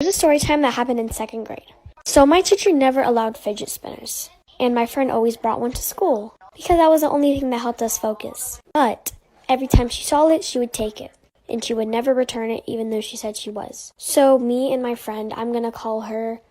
There's a story time that happened in 2nd grade. So my teacher never allowed fidget spinners, and my friend always brought one to school because that was the only thing that helped us focus. But every time she saw it, she would take it, and she would never return it even though she said she was. So me and my friend, I'm gonna call her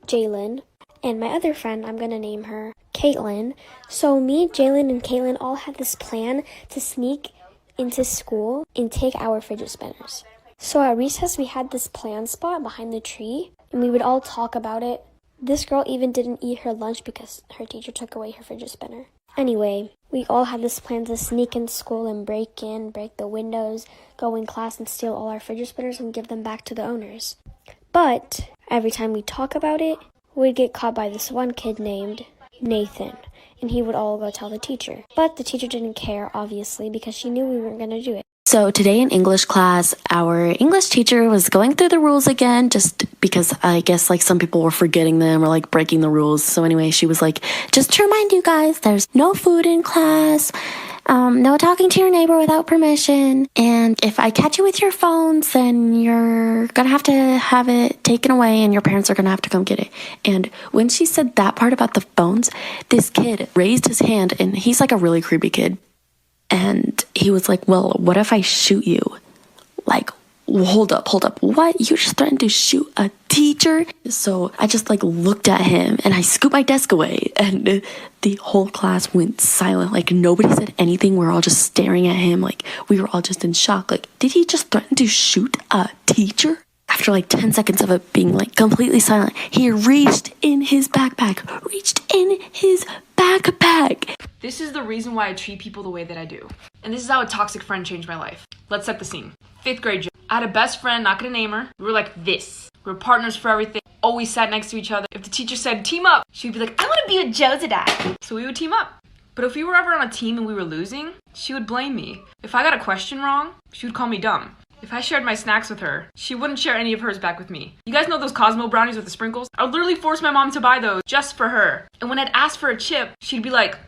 Jalen, and my other friend, I'm gonna name her Caitlin. So me, Jalen, and Caitlin all had this plan to sneak into school and take our fidget spinners. So at recess, we had this plan spot behind the tree, and we would all talk about it. This girl even didn't eat her lunch because her teacher took away her fidget spinner. Anyway, we all had this plan to sneak in school and break the windows, go in class and steal all our fidget spinners and give them back to the owners. But every time we talk about it, we'd get caught by this one kid named Nathan, and he would all go tell the teacher. But the teacher didn't care, obviously, because she knew we weren't going to do it. So today in English class, our English teacher was going through the rules again, just because I guess like some people were forgetting them or like breaking the rules. So anyway, she was like, just to remind you guys, there's no food in class, no talking to your neighbor without permission. And if I catch you with your phones, then you're gonna have it taken away and your parents are gonna have to come get it. And when she said that part about the phones, this kid raised his hand, and he's like a really creepy kid. And he was like, well, what if I shoot you? Like, hold up. What? You just threatened to shoot a teacher? So I just like looked at him and I scooped my desk away, and the whole class went silent. Like nobody said anything. We were all just staring at him. Like we were all just in shock. Like, did he just threaten to shoot a teacher? After like 10 seconds of it being like completely silent, he reached in his backpack. This is the reason why I treat people the way that I do. And this is how a toxic friend changed my life. Let's set the scene. 5th grade. I had a best friend, not gonna name her. We were like this. We were partners for everything. Always sat next to each other. If the teacher said team up, she'd be like, I wanna be with Joe today. So we would team up. But if we were ever on a team and we were losing, she would blame me. If I got a question wrong, she would call me dumb. If I shared my snacks with her, she wouldn't share any of hers back with me. You guys know those Cosmo brownies with the sprinkles? I would literally force my mom to buy those just for her. And when I'd ask for a chip, she'd be like,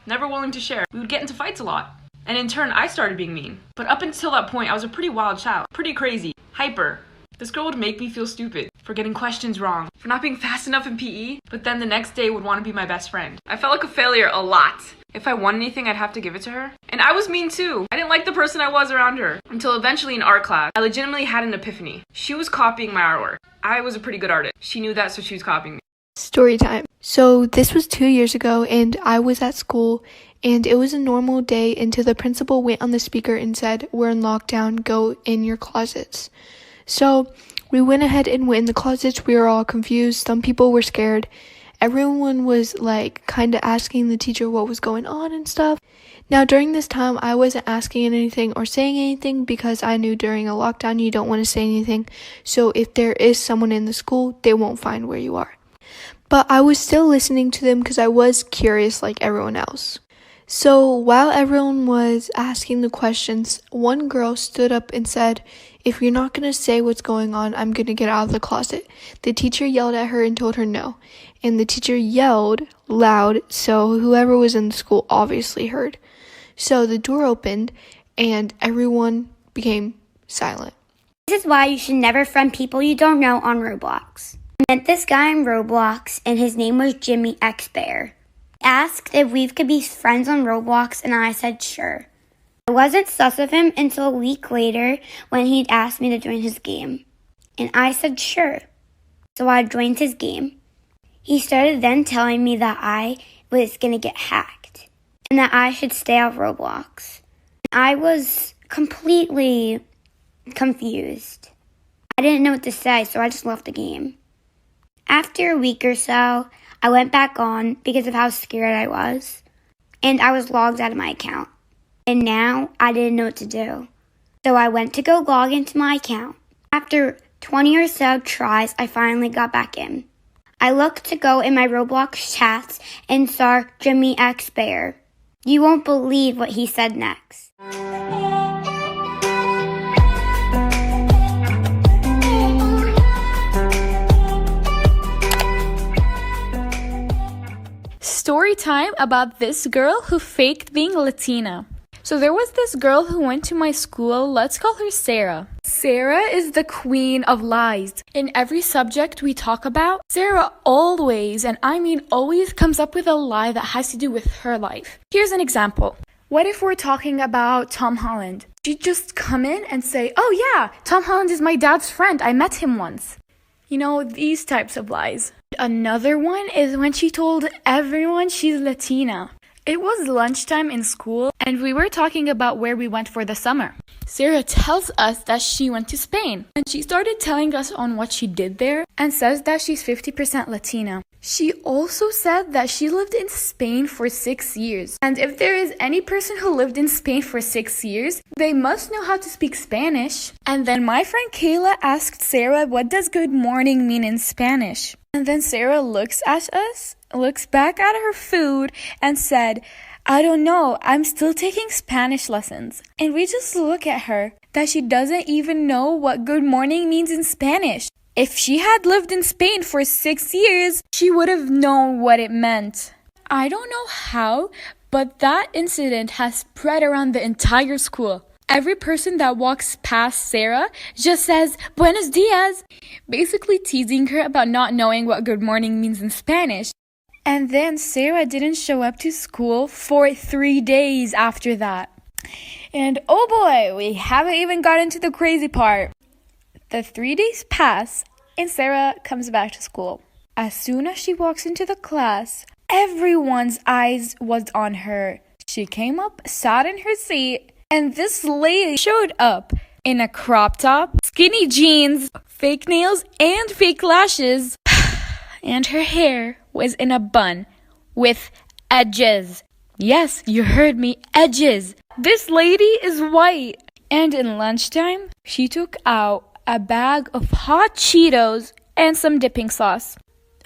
never willing to share. We would get into fights a lot. And in turn, I started being mean. But up until that point, I was a pretty wild child. Pretty crazy. Hyper. This girl would make me feel stupid for getting questions wrong, for not being fast enough in PE, but then the next day would want to be my best friend. I felt like a failure a lot. If I won anything, I'd have to give it to her. And I was mean too. I didn't like the person I was around her. Until eventually in art class, I legitimately had an epiphany. She was copying my artwork. I was a pretty good artist. She knew that, so she was copying me. Story time. So this was 2 years ago, and I was at school, and it was a normal day until the principal went on the speaker and said, we're in lockdown, go in your closets. So we went ahead and went in the closets. We were all confused. Some people were scared. Everyone was like kind of asking the teacher what was going on and stuff. Now during this time, I wasn't asking anything or saying anything because I knew during a lockdown you don't want to say anything. So if there is someone in the school, they won't find where you are. But I was still listening to them because I was curious like everyone else. So while everyone was asking the questions, one girl stood up and said, if you're not going to say what's going on, I'm going to get out of the closet. The teacher yelled at her and told her no. And the teacher yelled loud, so whoever was in the school obviously heard. So the door opened and everyone became silent. This is why you should never friend people you don't know on Roblox. I met this guy in Roblox, and his name was Jimmy X Bear. He asked if we could be friends on Roblox, and I said sure. I wasn't sus of him until a week later when he'd asked me to join his game. And I said sure. So I joined his game. He started then telling me that I was going to get hacked and that I should stay off Roblox. I was completely confused. I didn't know what to say, so I just left the game. After a week or so, I went back on because of how scared I was, and I was logged out of my account. And now I didn't know what to do. So I went to go log into my account. After 20 or so tries, I finally got back in. I looked to go in my Roblox chats and saw Jimmy X Bear. You won't believe what he said next. Story time about this girl who faked being Latina. So there was this girl who went to my school. Let's call her Sarah. Sarah is the queen of lies. In every subject we talk about, Sarah always, and I mean always, comes up with a lie that has to do with her life. Here's an example. What if we're talking about Tom Holland? She'd just come in and say, oh yeah, Tom Holland is my dad's friend. I met him once. You know, these types of lies. Another one is when she told everyone she's Latina. It was lunchtime in school, and we were talking about where we went for the summer. Sarah tells us that she went to Spain, and she started telling us on what she did there, and says that she's 50% Latina. She also said that she lived in Spain for 6 years, and if there is any person who lived in Spain for 6 years, they must know how to speak Spanish. And then my friend Kayla asked Sarah, what does good morning mean in Spanish? And then Sarah looks at us, looks back at her food, and said, I don't know, I'm still taking Spanish lessons. And we just look at her, that she doesn't even know what good morning means in Spanish. If she had lived in Spain for 6 years, she would have known what it meant. I don't know how, but that incident has spread around the entire school. Every person that walks past Sarah just says, Buenos dias, basically teasing her about not knowing what good morning means in Spanish. And then Sarah didn't show up to school for 3 days after that. And oh boy, we haven't even gotten to the crazy part. The 3 days pass and Sarah comes back to school. As soon as she walks into the class, everyone's eyes was on her. She came up, sat in her seat, and this lady showed up in a crop top, skinny jeans, fake nails, and fake lashes. And her hair was in a bun with edges. Yes, you heard me, edges. This lady is white. And in lunchtime, she took out a bag of hot Cheetos and some dipping sauce.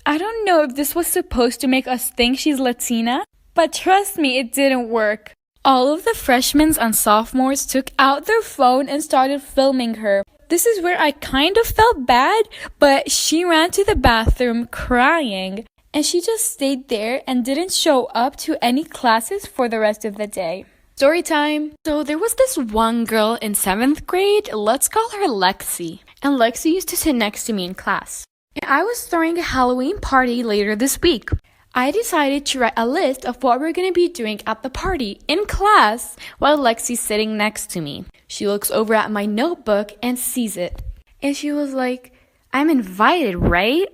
I don't know if this was supposed to make us think she's Latina, but trust me, it didn't work. All of the freshmen and sophomores took out their phone and started filming her. This is where I kind of felt bad, but she ran to the bathroom crying, and she just stayed there and didn't show up to any classes for the rest of the day. Story time. So there was this one girl in 7th grade, let's call her Lexi. And Lexi used to sit next to me in class. And I was throwing a Halloween party later this week. I decided to write a list of what we're going to be doing at the party in class while Lexi's sitting next to me. She looks over at my notebook and sees it. And she was like, I'm invited, right?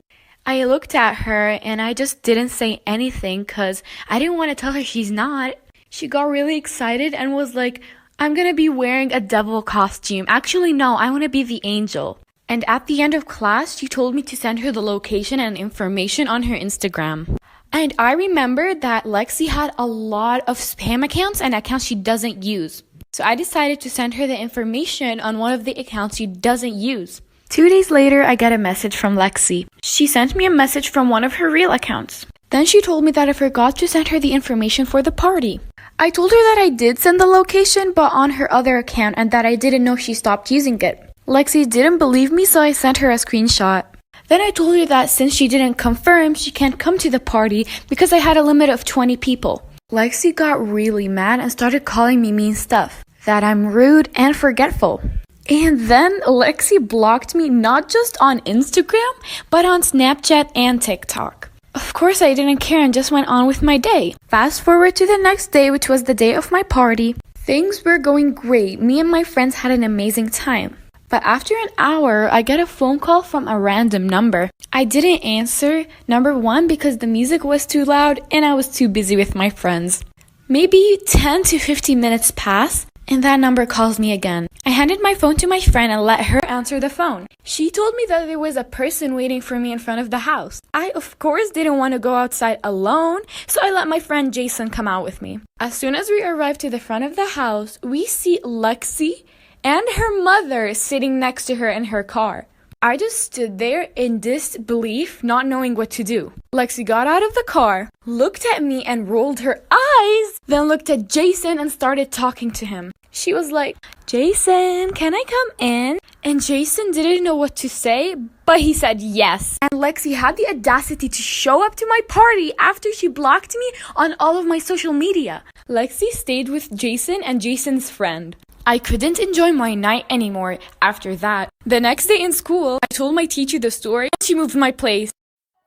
I looked at her and I just didn't say anything because I didn't want to tell her she's not. She got really excited and was like, I'm going to be wearing a devil costume. Actually, no, I want to be the angel. And at the end of class, she told me to send her the location and information on her Instagram. And I remembered that Lexi had a lot of spam accounts and accounts she doesn't use. So I decided to send her the information on one of the accounts she doesn't use. 2 days later, I got a message from Lexi. She sent me a message from one of her real accounts. Then she told me that I forgot to send her the information for the party. I told her that I did send the location, but on her other account, and that I didn't know she stopped using it. Lexi didn't believe me, so I sent her a screenshot. Then I told her that since she didn't confirm, she can't come to the party because I had a limit of 20 people. Lexi got really mad and started calling me mean stuff, that I'm rude and forgetful. And then Lexi blocked me not just on Instagram, but on Snapchat and TikTok. Of course, I didn't care and just went on with my day. Fast forward to the next day, which was the day of my party. Things were going great. Me and my friends had an amazing time. But after an hour, I get a phone call from a random number. I didn't answer, number one, because the music was too loud and I was too busy with my friends. Maybe 10 to 15 minutes pass, and that number calls me again. I handed my phone to my friend and let her answer the phone. She told me that there was a person waiting for me in front of the house. I, of course, didn't want to go outside alone, so I let my friend Jason come out with me. As soon as we arrived to the front of the house, we see Lexi and her mother sitting next to her in her car. I just stood there in disbelief, not knowing what to do. Lexi got out of the car, looked at me and rolled her eyes, then looked at Jason and started talking to him. She was like, Jason, can I come in? And Jason didn't know what to say, but he said yes. And Lexi had the audacity to show up to my party after she blocked me on all of my social media. Lexi stayed with Jason and Jason's friend. I couldn't enjoy my night anymore after that. The next day in school, I told my teacher the story and she moved my place.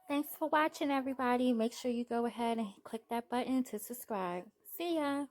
Thanks for watching, everybody. Make sure you go ahead and click that button to subscribe. See ya!